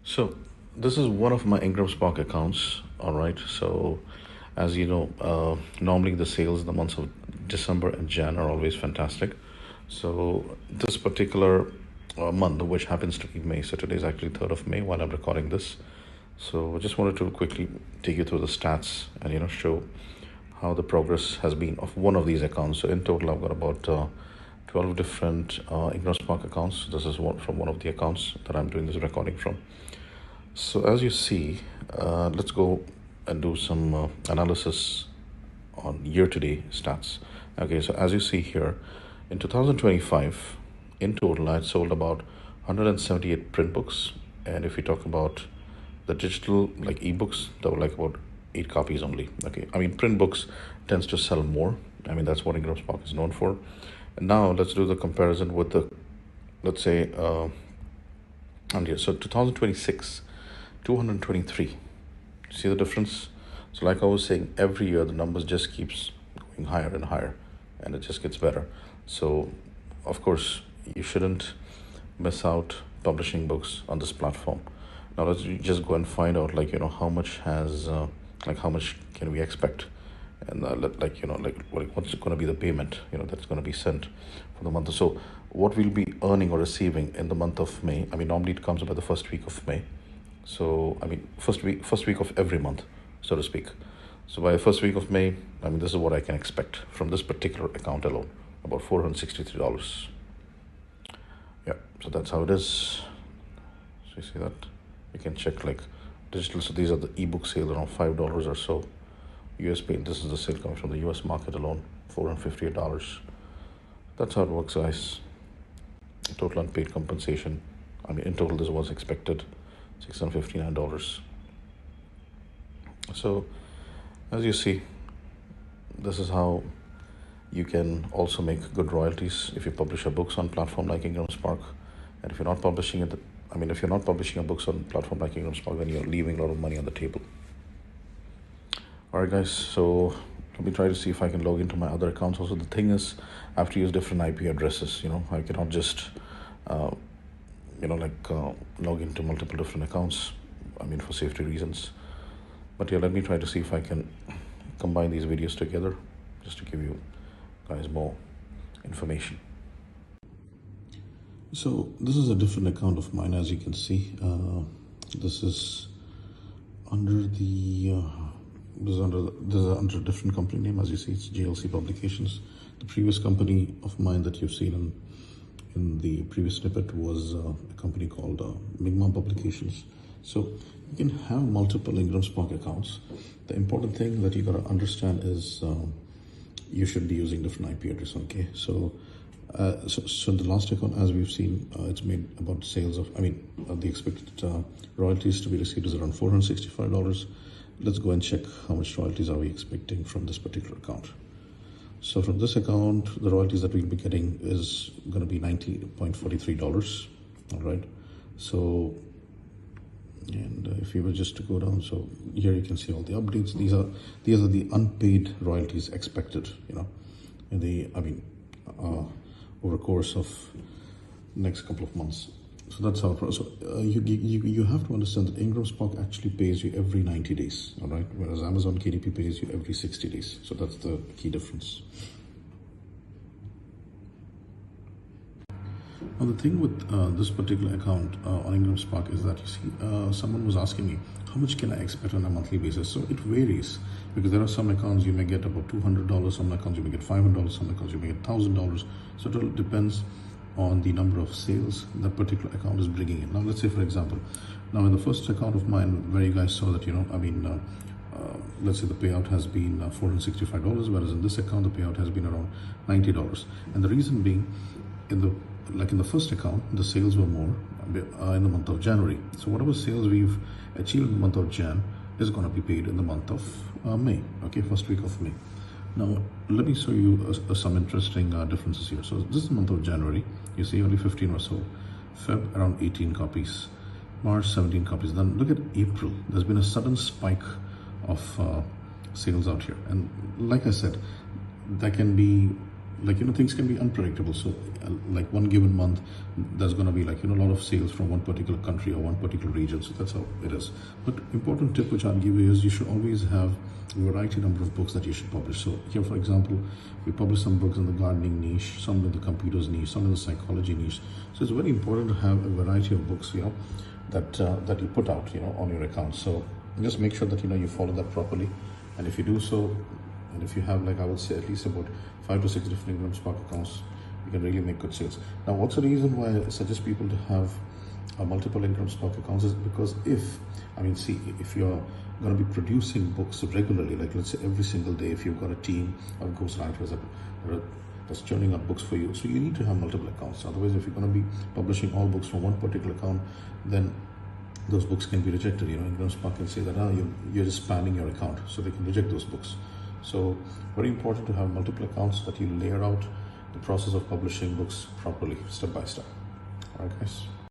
So this is one of my Ingramspark accounts. All right. So as you know, normally the sales in the months of December and Jan are always fantastic. So this particular month, which happens to be May, so today is actually 3rd of May while I'm recording this. So I just wanted to quickly take you through the stats and show how the progress has been of one of these accounts. So in total, I've got about 12 different Ingramspark accounts. This is one from one of the accounts that I'm doing this recording from. So as you see, let's go and do some analysis on year-to-date stats. Okay, so as you see here, in 2025, in total, I had sold about 178 print books, and if we talk about the digital like ebooks, there were like about 8 copies only. Okay, I mean print books tends to sell more. I mean that's what Ingramspark is known for. And now let's do the comparison with the, let's say, and here, so 2026, 223. See the difference? So like I was saying, every year the numbers just keeps going higher and higher, and it just gets better. So of course you shouldn't miss out publishing books on this platform. Now let's just go and find out, like, how much has like how much can we expect, and what's going to be the payment that's going to be sent for the month. So what we'll be earning or receiving in the month of May. I mean normally it comes by the first week of May. So I mean first week of every month, so to speak. So by the first week of May, I mean this is what I can expect from this particular account alone, about $463. Yeah, so that's how it is. So you see that you can check like digital. So these are the ebook sales, around $5 or so. US paid. This is the sale coming from the US market alone, $458. That's how it works, guys. Total unpaid compensation. I mean, in total, this was expected, $659. So, as you see, this is how you can also make good royalties if you publish your books on platform like Ingramspark. And if you're not publishing it, if you're not publishing your books on platform like Ingramspark, then you're leaving a lot of money on the table. All right, guys. So let me try to see if I can log into my other accounts. Also, the thing is, I have to use different IP addresses. I cannot just, log into multiple different accounts. I mean, for safety reasons. But yeah, let me try to see if I can combine these videos together, just to give you guys more information. So this is a different account of mine, as you can see. This is under the this is under a different company name. As you see, it's JLC Publications. The previous company of mine that you've seen in the previous snippet was a company called Migma Publications. So you can have multiple Ingramspark accounts. The important thing that you got to understand is you should be using different IP address. Okay, so the last account, as we've seen, it's made about sales of, the expected royalties to be received is around $465. Let's go and check how much royalties are we expecting from this particular account. So from this account, the royalties that we'll be getting is going to be $90.43. All right. So, and if you were just to go down, so here you can see all the updates. These are the unpaid royalties expected. In the over the course of next couple of months. So that's how. So you have to understand that Ingramspark actually pays you every 90 days, all right? Whereas Amazon KDP pays you every 60 days. So that's the key difference. Now the thing with this particular account on Ingramspark is that, you see, someone was asking me, how much can I expect on a monthly basis? So it varies, because there are some accounts you may get about $200, some accounts you may get $500, some accounts you may get $1,000. So it all depends on the number of sales that particular account is bringing in. Now let's say, for example, now in the first account of mine, where you guys saw that, let's say the payout has been $465, whereas in this account the payout has been around $90. And the reason being, in the first account, the sales were more in the month of January. So whatever sales we've achieved in the month of Jan is going to be paid in the month of May. Okay, first week of May. Now let me show you some interesting differences here. So this is the month of January. You see only 15 or so. Feb around 18 copies. March 17 copies. Then look at April. There's been a sudden spike of sales out here, and like I said, that can be like, things can be unpredictable. So like one given month, there's going to be like, a lot of sales from one particular country or one particular region. So that's how it is. But important tip which I'll give you is you should always have a variety number of books that you should publish. So here, for example, we publish some books in the gardening niche, some in the computers niche, some in the psychology niche. So it's very important to have a variety of books, that you put out, on your account. So just make sure that, you follow that properly. And if you do so, and if you have, like, I would say at least about 5 to 6 different Ingramspark accounts, you can really make good sales. Now, what's the reason why I suggest people to have multiple Ingramspark accounts is because if you're going to be producing books regularly, like let's say every single day, if you've got a team of ghostwriters that's churning up books for you, so you need to have multiple accounts. Otherwise, if you're going to be publishing all books from one particular account, then those books can be rejected. Ingramspark can say that you're just spamming your account, so they can reject those books. So very important to have multiple accounts, that you layer out the process of publishing books properly, step by step. All right, guys.